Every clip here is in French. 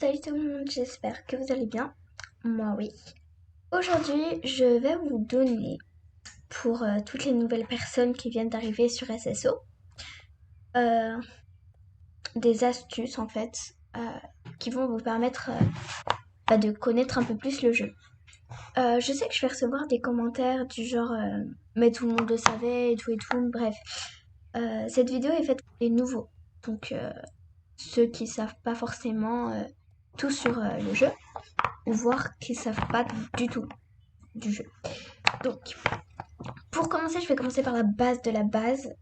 Salut tout le monde, j'espère que vous allez bien. Moi oui. Aujourd'hui, je vais vous donner, pour toutes les nouvelles personnes qui viennent d'arriver sur SSO, euh, des astuces en fait, qui vont vous permettre de connaître un peu plus le jeu. Je sais que je vais recevoir des commentaires du genre mais tout le monde le savait et tout, bref. Cette vidéo est faite pour les nouveaux, donc ceux qui savent pas forcément tout sur le jeu, ou voir qui savent pas du tout du jeu. Donc, pour commencer, je vais commencer par la base de la base,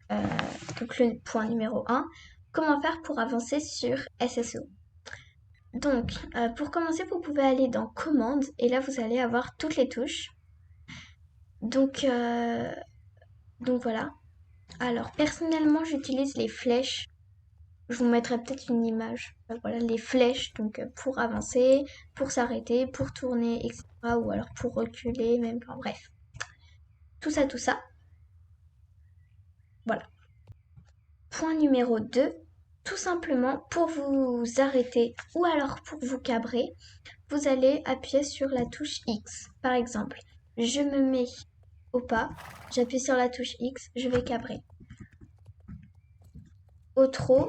donc le point numéro 1. Comment faire pour avancer sur SSO? Donc, pour commencer, vous pouvez aller dans Commandes et là, vous allez avoir toutes les touches. Donc, voilà. Alors, personnellement, j'utilise les flèches. Je vous mettrai peut-être une image. Voilà, les flèches, donc pour avancer, pour s'arrêter, pour tourner, etc. Ou alors pour reculer, même. Enfin, bref. Tout ça, tout ça. Voilà. Point numéro 2, tout simplement pour vous arrêter ou alors pour vous cabrer, vous allez appuyer sur la touche X. Par exemple, je me mets au pas, j'appuie sur la touche X, je vais cabrer. Au trot,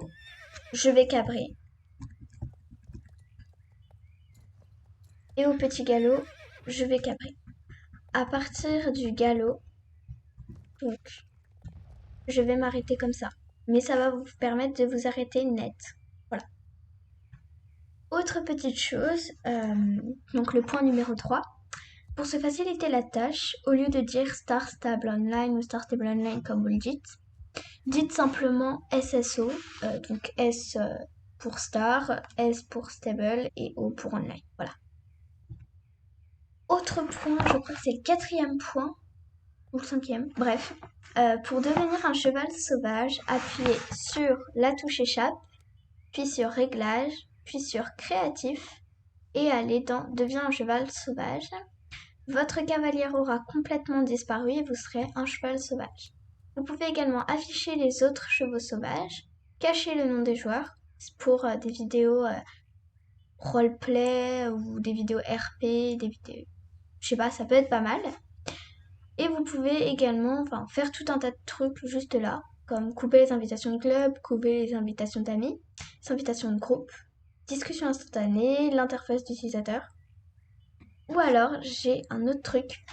je vais cabrer. Et au petit galop, je vais cabrer. À partir du galop, donc, je vais m'arrêter comme ça. Mais ça va vous permettre de vous arrêter net. Voilà. Autre petite chose, donc le point numéro 3. Pour se faciliter la tâche, au lieu de dire Star Stable Online ou Star Stable Online comme vous le dites simplement SSO, donc S pour Star, S pour Stable et O pour Online. Voilà. Autre point, je crois que c'est le 4e point, ou le 5e, bref. Pour devenir un cheval sauvage, appuyez sur la touche échappe, puis sur Réglages, puis sur Créatif, et allez dans Deviens un cheval sauvage. Votre cavalière aura complètement disparu et vous serez un cheval sauvage. Vous pouvez également afficher les autres chevaux sauvages, cacher le nom des joueurs pour des vidéos roleplay ou des vidéos RP, des vidéos... Je sais pas, ça peut être pas mal. Et vous pouvez également faire tout un tas de trucs juste là, comme couper les invitations de club, couper les invitations d'amis, les invitations de groupe, discussion instantanée, l'interface d'utilisateur. Ou alors, j'ai un autre truc.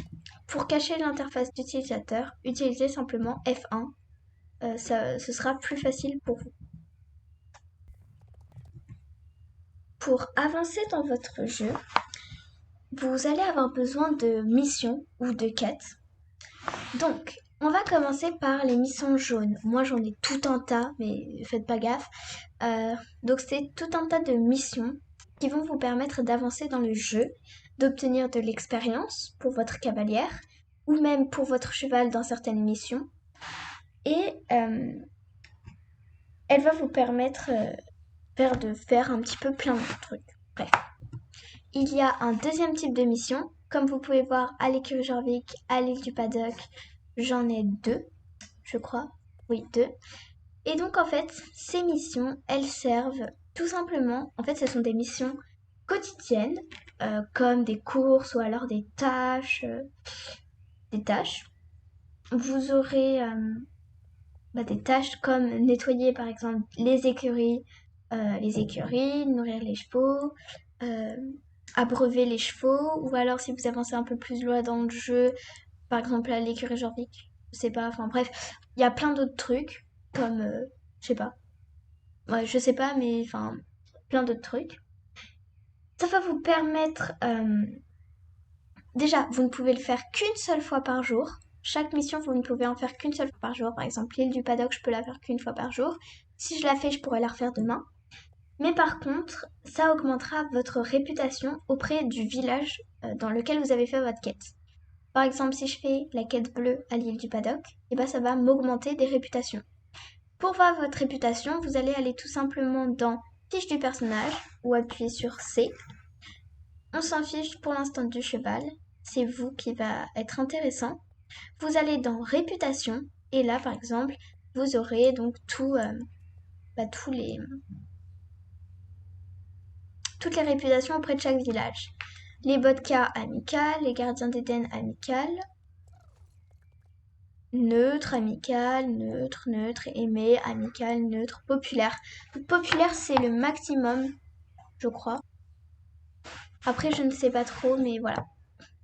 Pour cacher l'interface d'utilisateur, utilisez simplement F1. Ce sera plus facile pour vous. Pour avancer dans votre jeu, vous allez avoir besoin de missions ou de quêtes. Donc, on va commencer par les missions jaunes. Moi, j'en ai tout un tas, mais faites pas gaffe. Donc, c'est tout un tas de missions qui vont vous permettre d'avancer dans le jeu, d'obtenir de l'expérience pour votre cavalière ou même pour votre cheval dans certaines missions. Et elle va vous permettre de faire un petit peu plein de trucs. Bref. Il y a un deuxième type de mission. Comme vous pouvez voir à l'écurie Jorvik, à l'île du Paddock, j'en ai 2, je crois. Oui, 2. Et donc en fait, ces missions, elles servent tout simplement, en fait ce sont des missions quotidiennes, comme des courses ou alors des tâches. Vous aurez des tâches comme nettoyer par exemple les écuries, nourrir les chevaux, abreuver les chevaux, ou alors si vous avancez un peu plus loin dans le jeu, par exemple à l'écurie Jorvik, je sais pas, enfin bref, il y a plein d'autres trucs, comme, je sais pas, ouais, je sais pas, mais enfin, plein d'autres trucs. Ça va vous permettre, déjà, vous ne pouvez le faire qu'une seule fois par jour. Chaque mission, vous ne pouvez en faire qu'une seule fois par jour. Par exemple, l'île du Paddock, je peux la faire qu'une fois par jour. Si je la fais, je pourrais la refaire demain. Mais par contre, ça augmentera votre réputation auprès du village dans lequel vous avez fait votre quête. Par exemple, si je fais la quête bleue à l'île du Paddock, et ben ça va m'augmenter des réputations. Pour voir votre réputation, vous allez aller tout simplement dans Fiche du personnage ou appuyer sur C. On s'en fiche pour l'instant du cheval, c'est vous qui va être intéressant. Vous allez dans Réputation et là par exemple, vous aurez donc tous les toutes les réputations auprès de chaque village. Les Bodka amical, les gardiens d'Éden amical, neutre, amical, neutre, neutre, aimé, amical, neutre, populaire. Donc, populaire, c'est le maximum, je crois. Après, je ne sais pas trop, mais voilà.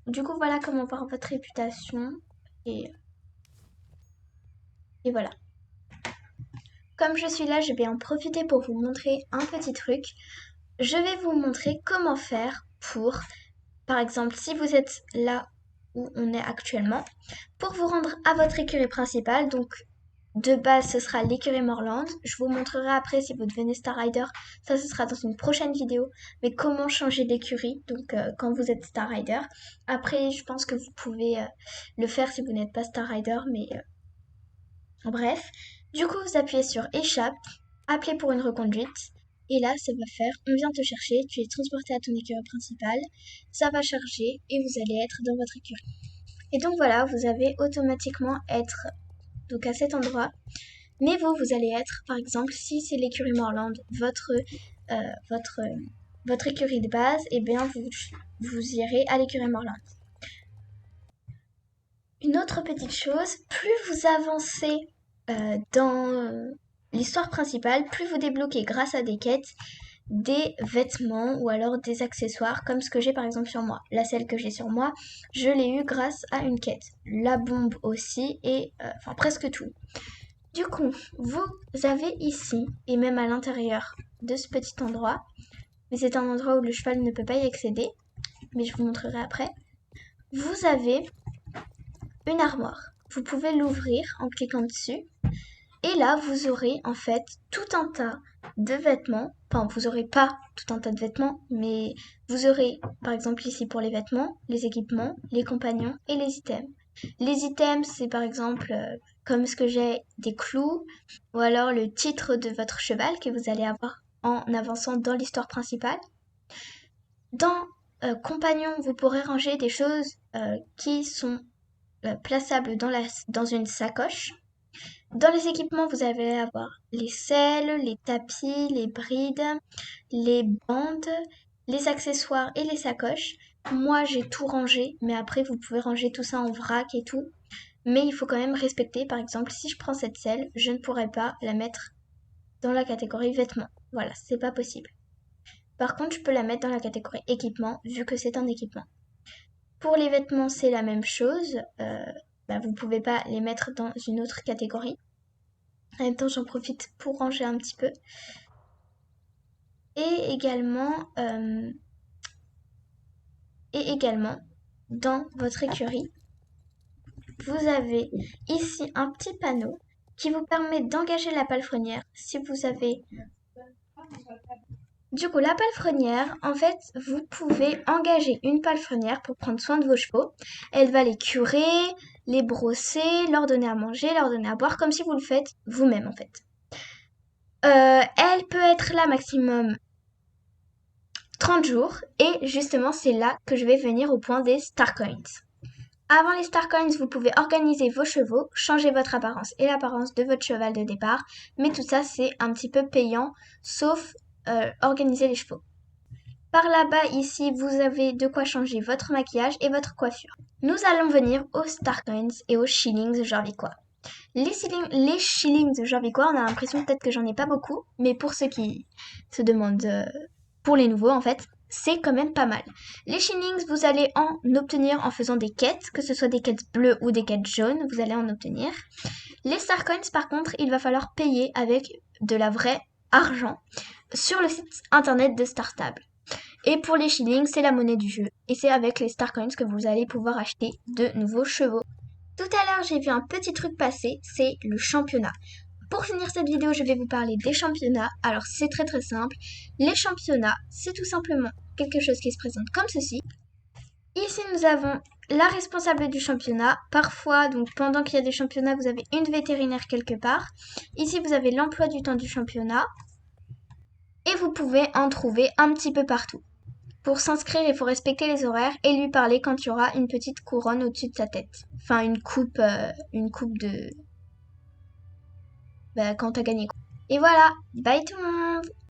Du coup, voilà comment voir votre réputation. Et voilà. Comme je suis là, je vais en profiter pour vous montrer un petit truc. Je vais vous montrer comment faire pour, par exemple, si vous êtes là où on est actuellement, pour vous rendre à votre écurie principale. Donc, de base, ce sera l'écurie Morland. Je vous montrerai après si vous devenez Star Rider. Ça, ce sera dans une prochaine vidéo. Mais comment changer d'écurie, donc quand vous êtes Star Rider. Après, je pense que vous pouvez le faire si vous n'êtes pas Star Rider, mais bref. Du coup, vous appuyez sur échappe, appelez pour une reconduite. Et là, ça va faire, on vient te chercher, tu es transporté à ton écurie principale. Ça va charger et vous allez être dans votre écurie. Et donc voilà, vous allez automatiquement être donc à cet endroit. Mais vous allez être, par exemple, si c'est l'écurie Morland, votre écurie de base, et bien vous irez à l'écurie Morland. Une autre petite chose, plus vous avancez dans l'histoire principale, plus vous débloquez grâce à des quêtes des vêtements ou alors des accessoires comme ce que j'ai par exemple sur moi. La celle que j'ai sur moi, je l'ai eu grâce à une quête. La bombe aussi et enfin presque tout. Du coup, vous avez ici et même à l'intérieur de ce petit endroit, mais c'est un endroit où le cheval ne peut pas y accéder, mais je vous montrerai après. Vous avez une armoire. Vous pouvez l'ouvrir en cliquant dessus. Et là, vous aurez en fait tout un tas de vêtements. Enfin, vous n'aurez pas tout un tas de vêtements, mais vous aurez par exemple ici pour les vêtements, les équipements, les compagnons et les items. Les items, c'est par exemple comme ce que j'ai des clous ou alors le titre de votre cheval que vous allez avoir en avançant dans l'histoire principale. Dans compagnons, vous pourrez ranger des choses qui sont plaçables dans une sacoche. Dans les équipements, vous allez avoir les selles, les tapis, les brides, les bandes, les accessoires et les sacoches. Moi, j'ai tout rangé, mais après, vous pouvez ranger tout ça en vrac et tout. Mais il faut quand même respecter, par exemple, si je prends cette selle, je ne pourrais pas la mettre dans la catégorie vêtements. Voilà, c'est pas possible. Par contre, je peux la mettre dans la catégorie équipement, vu que c'est un équipement. Pour les vêtements, c'est la même chose. Vous pouvez pas les mettre dans une autre catégorie. En même temps, j'en profite pour ranger un petit peu. Et également, dans votre écurie, vous avez ici un petit panneau qui vous permet d'engager la palefrenière si vous avez... Du coup, la palefrenière, en fait, vous pouvez engager une palefrenière pour prendre soin de vos chevaux. Elle va les curer, les brosser, leur donner à manger, leur donner à boire, comme si vous le faites vous-même, en fait. Elle peut être là maximum 30 jours. Et justement, c'est là que je vais venir au point des Star Coins. Avant les Star Coins, vous pouvez organiser vos chevaux, changer votre apparence et l'apparence de votre cheval de départ. Mais tout ça, c'est un petit peu payant, sauf organiser les chevaux. Par là-bas, ici, vous avez de quoi changer votre maquillage et votre coiffure. Nous allons venir aux Star Coins et aux Shillings Jorvicois. Les shillings Jorvicois, on a l'impression peut-être que j'en ai pas beaucoup, mais pour ceux qui se demandent, pour les nouveaux en fait, c'est quand même pas mal. Les shillings, vous allez en obtenir en faisant des quêtes, que ce soit des quêtes bleues ou des quêtes jaunes, vous allez en obtenir. Les Star Coins, par contre, il va falloir payer avec de la vraie argent sur le site internet de StarStable. Et pour les shillings, c'est la monnaie du jeu. Et c'est avec les Star Coins que vous allez pouvoir acheter de nouveaux chevaux. Tout à l'heure, j'ai vu un petit truc passer, c'est le championnat. Pour finir cette vidéo, je vais vous parler des championnats. Alors, c'est très très simple. Les championnats, c'est tout simplement quelque chose qui se présente comme ceci. Ici, nous avons la responsable du championnat. Parfois, donc pendant qu'il y a des championnats, vous avez une vétérinaire quelque part. Ici, vous avez l'emploi du temps du championnat. Et vous pouvez en trouver un petit peu partout. Pour s'inscrire, il faut respecter les horaires et lui parler quand il y aura une petite couronne au-dessus de sa tête. Enfin, une coupe de... quand t'as gagné. Et voilà, bye tout le monde!